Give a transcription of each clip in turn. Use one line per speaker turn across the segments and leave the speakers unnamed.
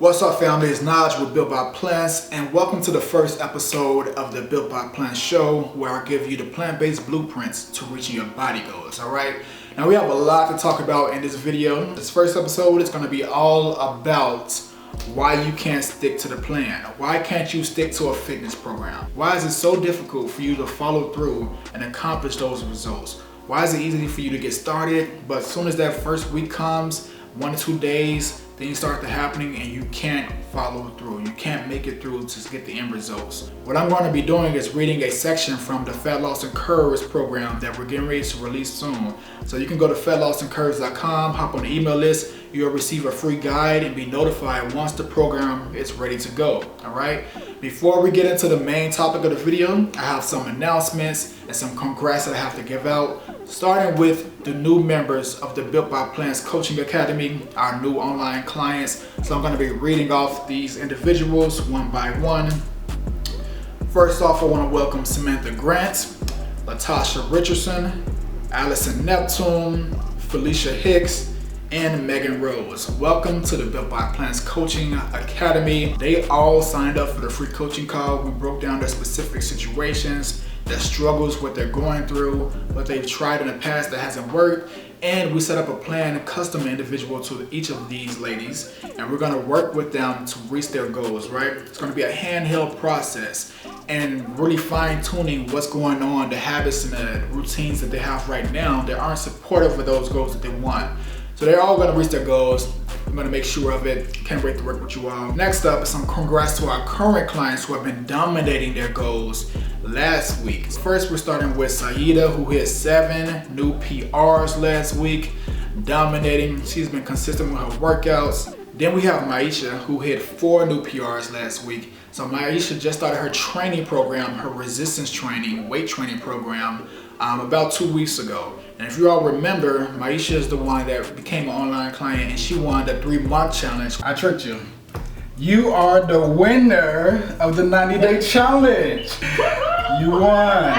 What's up, family? It's Naj with Built by Plants, and welcome to the first episode of the Built by Plants show, where I give you the plant-based blueprints to reaching your body goals. All right. Now we have a lot to talk about in this video. This first episode is going to be all about why you can't stick to the plan. Why can't you stick to a fitness program? Why is it so difficult for you to follow through and accomplish those results? Why is it easy for you to get started, but as soon as that first week comes, 1 to 2 days, things start to happening and you can't follow through. You can't make it through to get the end results. What I'm going to be doing is reading a section from the Fat Loss and Curves program that we're getting ready to release soon. So you can go to fatlosandcurves.com, hop on the email list. You'll receive a free guide and be notified once the program is ready to go. All right. Before we get into the main topic of the video, I have some announcements and some congrats that I have to give out. Starting with the new members of the Built by Plants Coaching Academy, our new online clients. So I'm going to be reading off these individuals one by one. First off, I want to welcome Samantha Grant, Latasha Richardson, Allison Neptune, Felicia Hicks, and Megan Rose. Welcome to the Built by Plants Coaching Academy. They all signed up for the free coaching call. We broke down their specific situations, their struggles, what they're going through, what they've tried in the past that hasn't worked, and we set up a plan custom individual to each of these ladies, and we're going to work with them to reach their goals, right? It's going to be a handheld process and really fine-tuning what's going on, the habits and the routines that they have right now that aren't supportive of those goals that they want. So they're all going to reach their goals. I'm going to make sure of it. Can't wait to work with you all. Next up is some congrats to our current clients who have been dominating their goals last week. First, we're starting with Saida, who hit 7 new PRs last week, dominating. She's been consistent with her workouts. Then we have Maisha, who hit 4 new PRs last week. So Maisha just started her training program, her resistance training, weight training program, about 2 weeks ago. And if you all remember, Maisha is the one that became an online client, and she won the 3-month challenge. I tricked you. You are the winner of the 90-day challenge. You won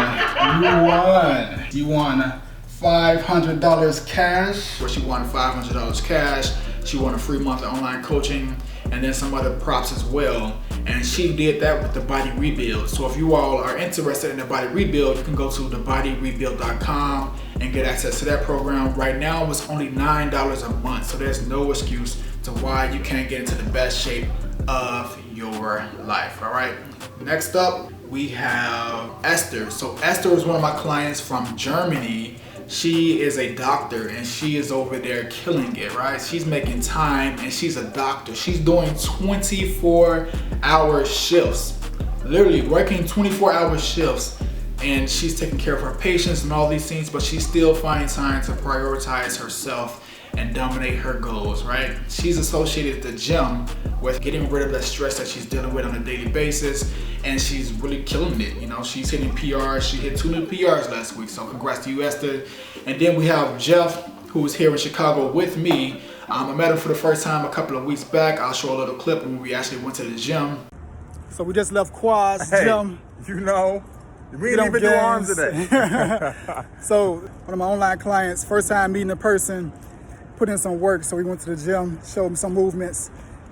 $500 cash. Well, she won $500 cash. She won a free month of online coaching and then some other props as well. And she did that with the Body Rebuild. So if you all are interested in the Body Rebuild, you can go to thebodyrebuild.com and get access to that program. Right now, it's only $9 a month. So there's no excuse to why you can't get into the best shape of your life. All right. Next up, we have Esther. So Esther is one of my clients from Germany. She is a doctor and she is over there killing it, right? She's making time and she's a doctor. She's doing 24-hour shifts, literally working 24-hour shifts, and she's taking care of her patients and all these things, but she's still finding time to prioritize herself and dominate her goals, right? She's associated at the gym with getting rid of that stress that she's dealing with on a daily basis, and she's really killing it. You know, she's hitting PRs. She hit 2 new PRs last week, so congrats to you, Esther. And then we have Jeff, who was here in Chicago with me. I met him for the first time a couple of weeks back. I'll show a little clip when we actually went to the gym. So we just left Quad's gym.
You know, we didn't even do arms today.
So one of my online clients, first time meeting a person, put in some work, so we went to the gym, showed him some movements,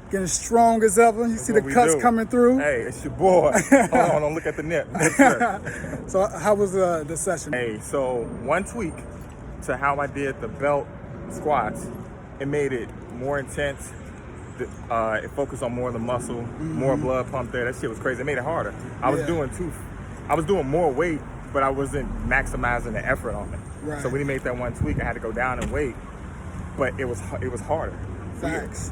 getting strong as ever. You see the cuts coming through.
Hey, it's your boy. Hold on, don't look at the nip.
So how was the session?
Hey, so one tweak to how I did the belt squats, it made it more intense. It focused on more of the muscle, more blood pump there. That shit was crazy. It made it harder. I was doing more weight, but I wasn't maximizing the effort on it.
Right.
So when he made that one tweak, I had to go down in weight, but it was harder.
Facts.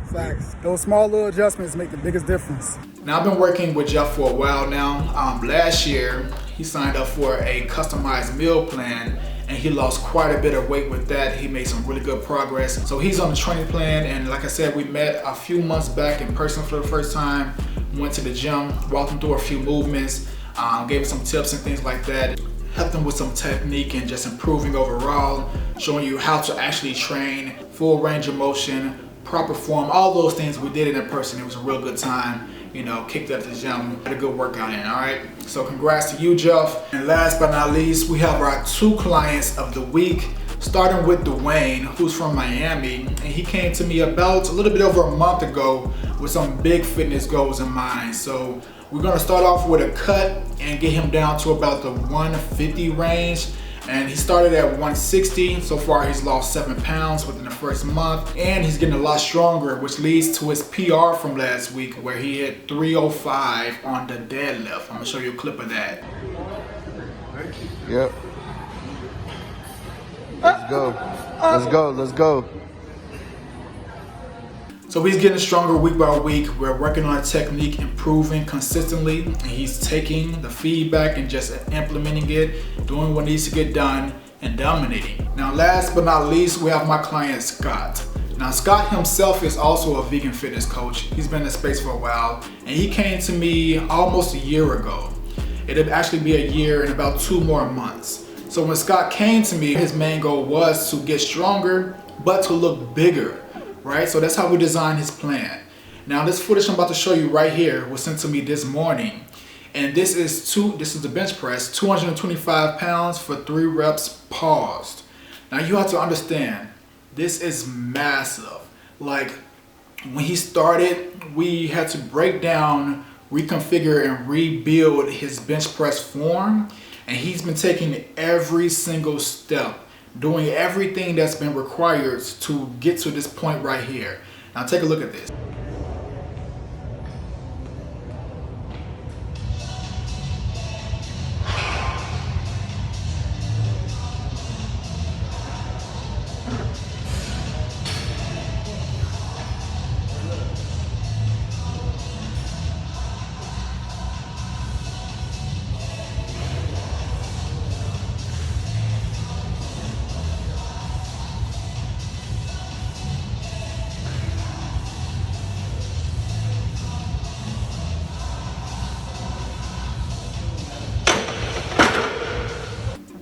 Those small little adjustments make the biggest difference. Now, I've been working with Jeff for a while now. Last year, he signed up for a customized meal plan, and he lost quite a bit of weight with that. He made some really good progress. So he's on the training plan, and like I said, we met a few months back in person for the first time, went to the gym, walked him through a few movements, gave him some tips and things like that. Helped them with some technique and just improving overall, showing you how to actually train, full range of motion, proper form, all those things. We did it in person. It was a real good time. You know, kicked up the gym, had a good workout in, all right? So congrats to you, Jeff. And last but not least, we have our 2 clients of the week. starting with Dwayne, who's from Miami, and he came to me about a little bit over a month ago with some big fitness goals in mind. So we're gonna start off with a cut and get him down to about the 150 range. And he started at 160. So far he's lost 7 pounds within the first month, and he's getting a lot stronger, which leads to his PR from last week where he hit 305 on the deadlift. I'm gonna show you a clip of that.
Yep. Let's go. Let's go. Let's go.
So he's getting stronger week by week. We're working on a technique, improving consistently, and he's taking the feedback and just implementing it, doing what needs to get done, and dominating. Now, last but not least, we have my client, Scott. Now, Scott himself is also a vegan fitness coach. He's been in the space for a while, and he came to me almost a year ago. It'd actually be a year and about 2 more months. So when Scott came to me, his main goal was to get stronger, but to look bigger. Right? So that's how we designed his plan. Now this footage I'm about to show you right here was sent to me this morning. And this is the bench press, 225 pounds for 3 reps paused. Now you have to understand, this is massive. Like when he started, we had to break down, reconfigure and rebuild his bench press form. And he's been taking every single step, doing everything that's been required to get to this point right here. Now take a look at this.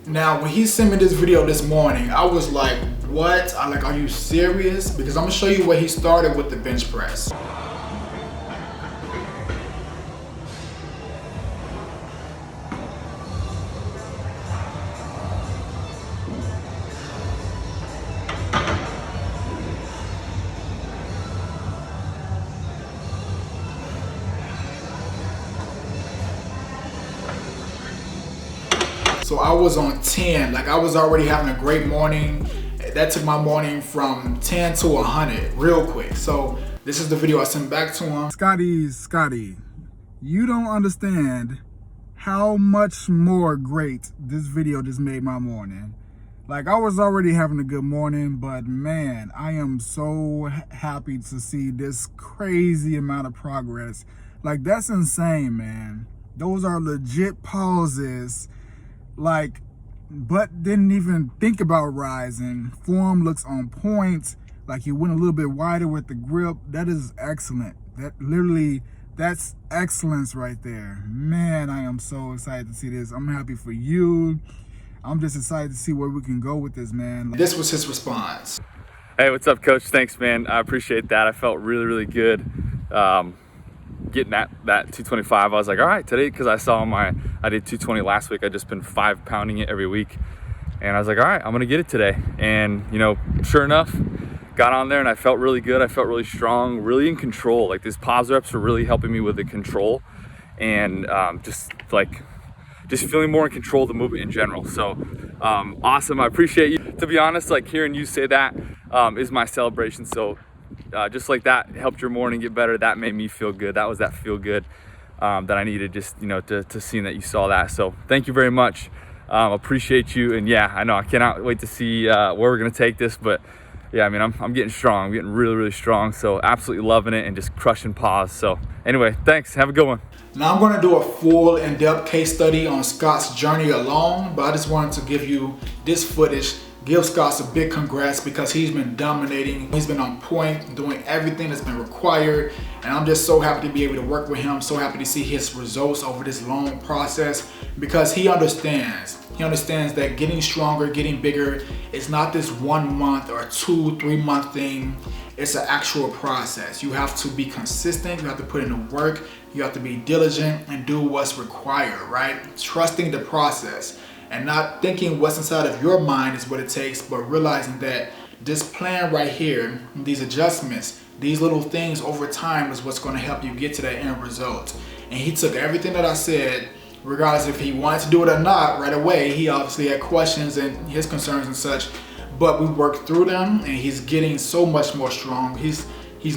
Now, when he sent me this video this morning, I was like, what? I'm like, are you serious? Because I'm gonna show you where he started with the bench press. So I was on 10, like I was already having a great morning. That took my morning from 10 to 100 real quick. So this is the video I sent back to him.
Scotty, you don't understand how much more great this video just made my morning. Like I was already having a good morning, but man, I am so happy to see this crazy amount of progress. Like that's insane, man. Those are legit pauses. Like, but didn't even think about rising. Form looks on point. Like you went a little bit wider with the grip. That is excellent. That's excellence right there. Man, I am so excited to see this. I'm happy for you. I'm just excited to see where we can go with this, man.
This was his response.
Hey, what's up, Coach? Thanks, man. I appreciate that. I felt really, really good. Getting that 225, I was like, all right, today, because I did 220 last week. I just been 5 pounding it every week, and I was like, all right, I'm gonna get it today. And you know, sure enough, got on there and I felt really good. I felt really strong, really in control. Like these pause reps are really helping me with the control, and just feeling more in control of the movement in general. So awesome. I appreciate you. To be honest, like hearing you say that is my celebration. So just like that helped your morning get better. That made me feel good. That was that feel good that I needed, just, you know, to seeing that you saw that. So thank you very much. Appreciate you. And yeah, I know I cannot wait to see where we're going to take this, but yeah, I mean, I'm getting strong. I'm getting really, really strong. So absolutely loving it and just crushing pause. So anyway, thanks. Have a good one.
Now I'm going to do a full in-depth case study on Scott's journey alone, but I just wanted to give you this footage. Give Scott a big congrats because he's been dominating. He's been on point, doing everything that's been required. And I'm just so happy to be able to work with him. So happy to see his results over this long process because he understands. He understands that getting stronger, getting bigger is not this 1 month or 2-3 month thing. It's an actual process. You have to be consistent. You have to put in the work. You have to be diligent and do what's required, right? Trusting the process. And not thinking what's inside of your mind is what it takes, but realizing that this plan right here, these adjustments, These little things over time is what's going to help you get to that end result. And he took everything that I said, regardless if he wanted to do it or not right away. He obviously had questions and his concerns and such, but we worked through them, and he's getting so much more strong. He's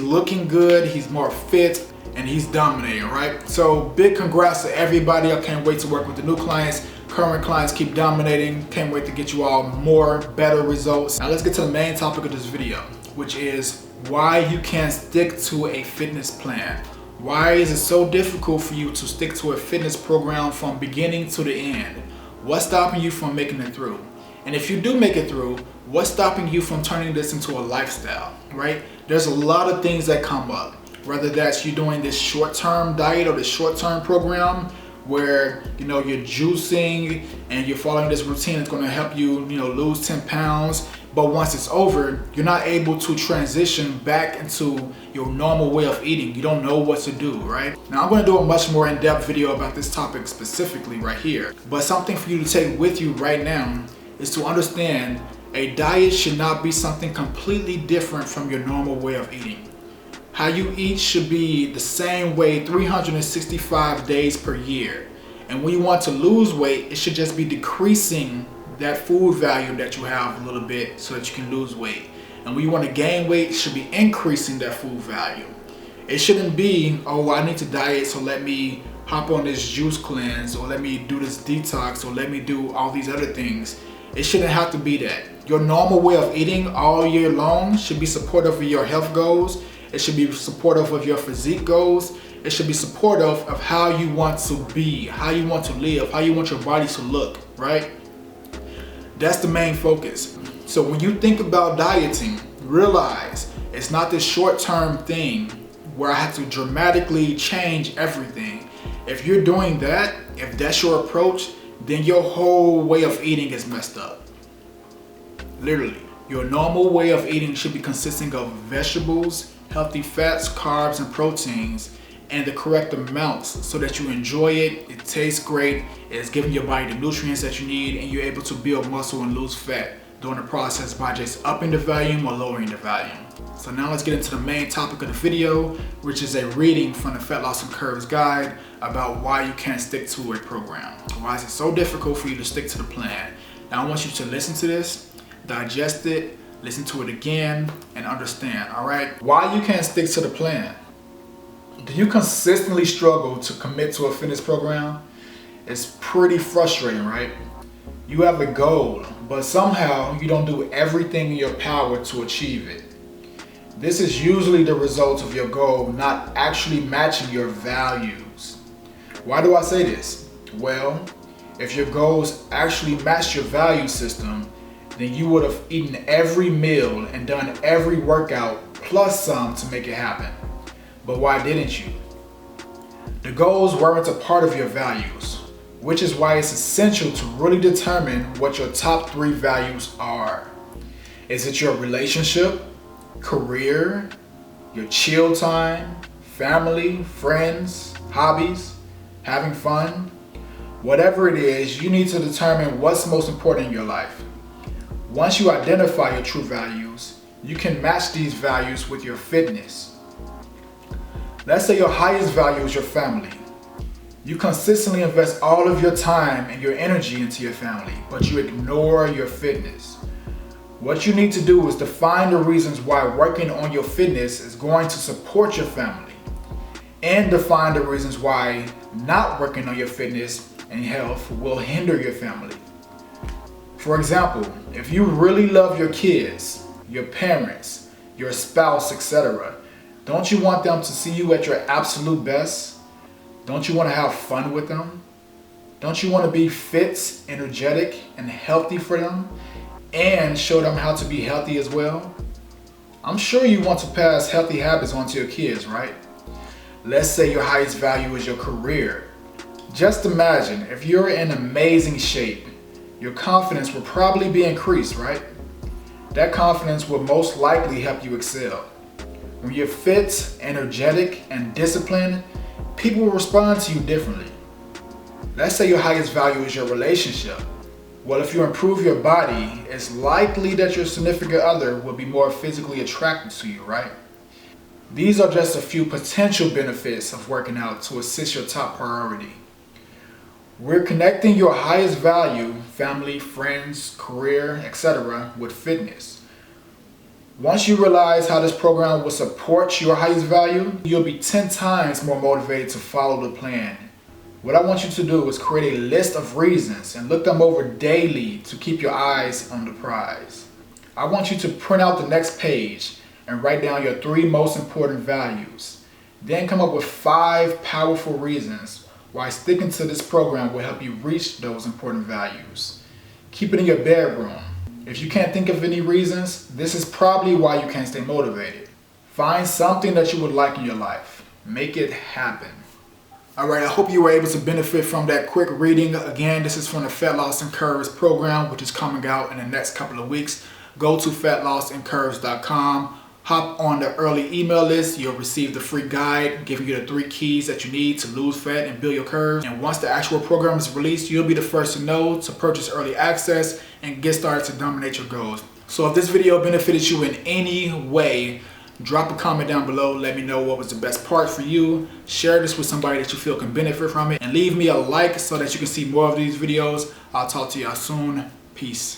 looking good, he's more fit, and he's dominating, right? So big congrats to everybody. I can't wait to work with the new clients. Current clients keep dominating. Can't wait to get you all more, better results. Now let's get to the main topic of this video, which is why you can't stick to a fitness plan. Why is it so difficult for you to stick to a fitness program from beginning to the end? What's stopping you from making it through? And if you do make it through, what's stopping you from turning this into a lifestyle, right? There's a lot of things that come up, whether that's you doing this short-term diet or this short-term program where you're juicing and you're following this routine that's going to help you lose 10 pounds, but once it's over, you're not able to transition back into your normal way of eating. You don't know what to do, right? Now I'm going to do a much more in-depth video about this topic specifically right here, but something for you to take with you right now is to understand a diet should not be something completely different from your normal way of eating. How you eat should be the same way 365 days per year. And when you want to lose weight, it should just be decreasing that food value that you have a little bit so that you can lose weight. And when you want to gain weight, it should be increasing that food value. It shouldn't be, oh, I need to diet, so let me hop on this juice cleanse, or let me do this detox, or let me do all these other things. It shouldn't have to be that. Your normal way of eating all year long should be supportive of your health goals. It should be supportive of your physique goals. It should be supportive of how you want to be, how you want to live, how you want your body to look, right? That's the main focus. So when you think about dieting, realize it's not this short-term thing where I have to dramatically change everything. If you're doing that, if that's your approach, then your whole way of eating is messed up. Literally. Your normal way of eating should be consisting of vegetables, healthy fats, carbs, and proteins, and the correct amounts so that you enjoy it, it tastes great, it's giving your body the nutrients that you need, and you're able to build muscle and lose fat during the process by just upping the volume or lowering the volume. So now let's get into the main topic of the video, which is a reading from the Fat Loss and Curves guide about why you can't stick to a program. Why is it so difficult for you to stick to the plan? Now I want you to listen to this, digest it, listen to it again, and understand, all right? Why you can't stick to the plan. Do you consistently struggle to commit to a fitness program? It's pretty frustrating, right? You have a goal, but somehow you don't do everything in your power to achieve it. This is usually the result of your goal not actually matching your values. Why do I say this? Well, if your goals actually match your value system, then you would have eaten every meal and done every workout plus some to make it happen. But why didn't you? The goals weren't a part of your values, which is why it's essential to really determine what your top 3 values are. Is it your relationship, career, your chill time, family, friends, hobbies, having fun? Whatever it is, you need to determine what's most important in your life. Once you identify your true values, you can match these values with your fitness. Let's say your highest value is your family. You consistently invest all of your time and your energy into your family, but you ignore your fitness. What you need to do is define the reasons why working on your fitness is going to support your family, and define the reasons why not working on your fitness and health will hinder your family. For example, if you really love your kids, your parents, your spouse, etc., don't you want them to see you at your absolute best? Don't you want to have fun with them? Don't you want to be fit, energetic, and healthy for them, and show them how to be healthy as well? I'm sure you want to pass healthy habits on to your kids, right? Let's say your highest value is your career. Just imagine if you're in amazing shape, your confidence will probably be increased, right? That confidence will most likely help you excel. When you're fit, energetic, and disciplined, people will respond to you differently. Let's say your highest value is your relationship. Well, if you improve your body, it's likely that your significant other will be more physically attracted to you, right? These are just a few potential benefits of working out to assist your top priority. We're connecting your highest value, family, friends, career, etc., with fitness. Once you realize how this program will support your highest value, you'll be 10 times more motivated to follow the plan. What I want you to do is create a list of reasons and look them over daily to keep your eyes on the prize. I want you to print out the next page and write down your 3 most important values. Then come up with 5 powerful reasons why sticking to this program will help you reach those important values. Keep it in your bedroom. If you can't think of any reasons, this is probably why you can't stay motivated. Find something that you would like in your life. Make it happen. Alright, I hope you were able to benefit from that quick reading. Again, this is from the Fat Loss and Curves program, which is coming out in the next couple of weeks. Go to fatlossedandcurves.com. Hop on the early email list. You'll receive the free guide giving you the 3 keys that you need to lose fat and build your curves. And once the actual program is released, you'll be the first to know to purchase early access and get started to dominate your goals. So if this video benefited you in any way, drop a comment down below. Let me know what was the best part for you. Share this with somebody that you feel can benefit from it. And leave me a like so that you can see more of these videos. I'll talk to y'all soon. Peace.